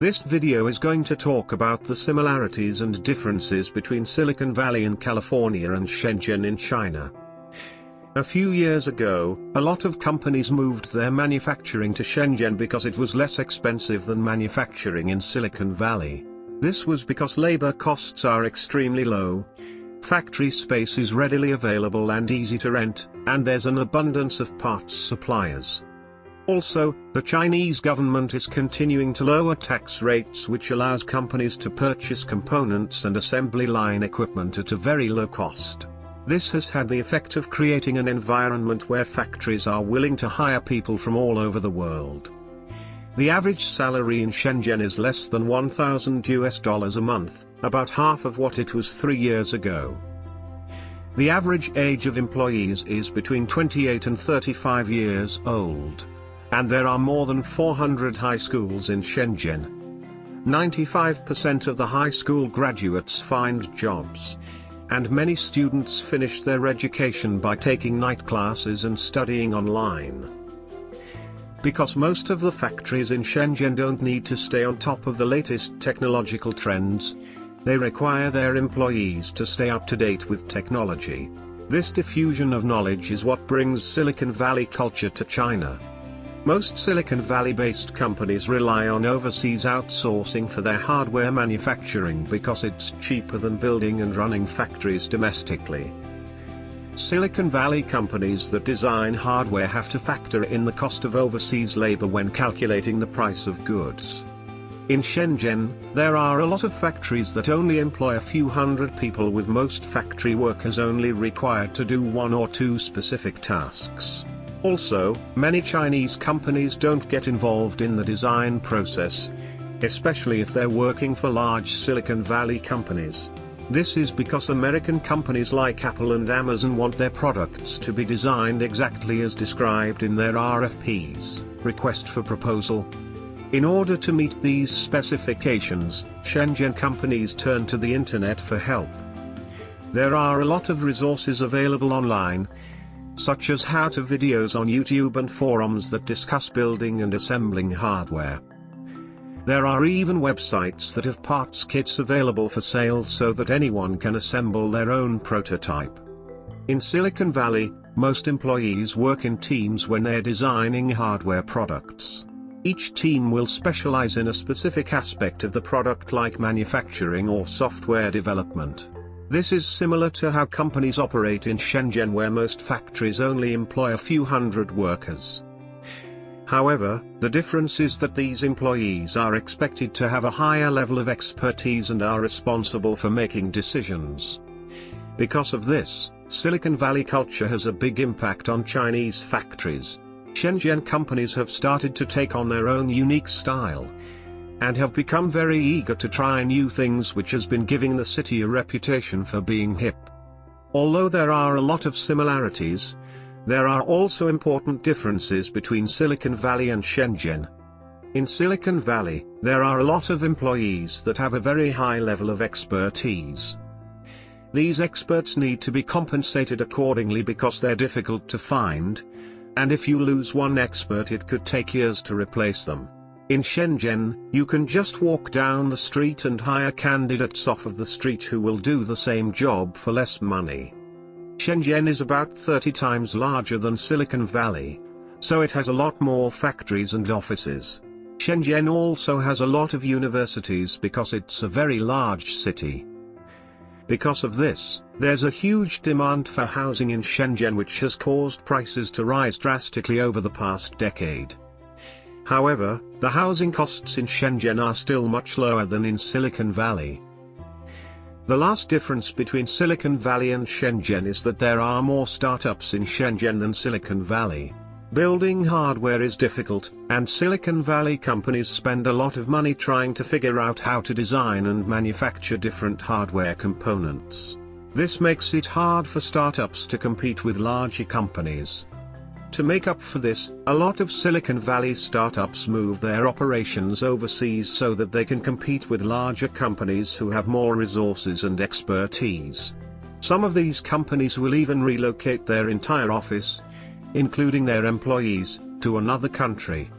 This video is going to talk about the similarities and differences between Silicon Valley in California and Shenzhen in China. A few years ago, a lot of companies moved their manufacturing to Shenzhen because it was less expensive than manufacturing in Silicon Valley. This was because labor costs are extremely low, factory space is readily available and easy to rent, and there's an abundance of parts suppliers. Also, the Chinese government is continuing to lower tax rates, which allows companies to purchase components and assembly line equipment at a very low cost. This has had the effect of creating an environment where factories are willing to hire people from all over the world. The average salary in Shenzhen is less than $1,000 a month, about half of what it was 3 years ago. The average age of employees is between 28 and 35 years old. And there are more than 400 high schools in Shenzhen. 95% of the high school graduates find jobs. And many students finish their education by taking night classes and studying online. Because most of the factories in Shenzhen don't need to stay on top of the latest technological trends, they require their employees to stay up to date with technology. This diffusion of knowledge is what brings Silicon Valley culture to China. Most Silicon Valley-based companies rely on overseas outsourcing for their hardware manufacturing because it's cheaper than building and running factories domestically. Silicon Valley companies that design hardware have to factor in the cost of overseas labor when calculating the price of goods. In Shenzhen, there are a lot of factories that only employ a few hundred people, with most factory workers only required to do one or two specific tasks. Also, many Chinese companies don't get involved in the design process, especially if they're working for large Silicon Valley companies. This is because American companies like Apple and Amazon want their products to be designed exactly as described in their RFPs, request for proposal. In order to meet these specifications, Shenzhen companies turn to the internet for help. There are a lot of resources available online, such as how-to videos on YouTube and forums that discuss building and assembling hardware. There are even websites that have parts kits available for sale so that anyone can assemble their own prototype. In Silicon Valley, most employees work in teams when they're designing hardware products. Each team will specialize in a specific aspect of the product, like manufacturing or software development. This is similar to how companies operate in Shenzhen, where most factories only employ a few hundred workers. However, the difference is that these employees are expected to have a higher level of expertise and are responsible for making decisions. Because of this, Silicon Valley culture has a big impact on Chinese factories. Shenzhen companies have started to take on their own unique style, and have become very eager to try new things, which has been giving the city a reputation for being hip. Although there are a lot of similarities, there are also important differences between Silicon Valley and Shenzhen. In Silicon Valley, there are a lot of employees that have a very high level of expertise. These experts need to be compensated accordingly because they're difficult to find, and if you lose one expert, it could take years to replace them. In Shenzhen, you can just walk down the street and hire candidates off of the street who will do the same job for less money. Shenzhen is about 30 times larger than Silicon Valley, so it has a lot more factories and offices. Shenzhen also has a lot of universities because it's a very large city. Because of this, there's a huge demand for housing in Shenzhen, which has caused prices to rise drastically over the past decade. However, the housing costs in Shenzhen are still much lower than in Silicon Valley. The last difference between Silicon Valley and Shenzhen is that there are more startups in Shenzhen than Silicon Valley. Building hardware is difficult, and Silicon Valley companies spend a lot of money trying to figure out how to design and manufacture different hardware components. This makes it hard for startups to compete with larger companies. To make up for this, a lot of Silicon Valley startups move their operations overseas so that they can compete with larger companies who have more resources and expertise. Some of these companies will even relocate their entire office, including their employees, to another country.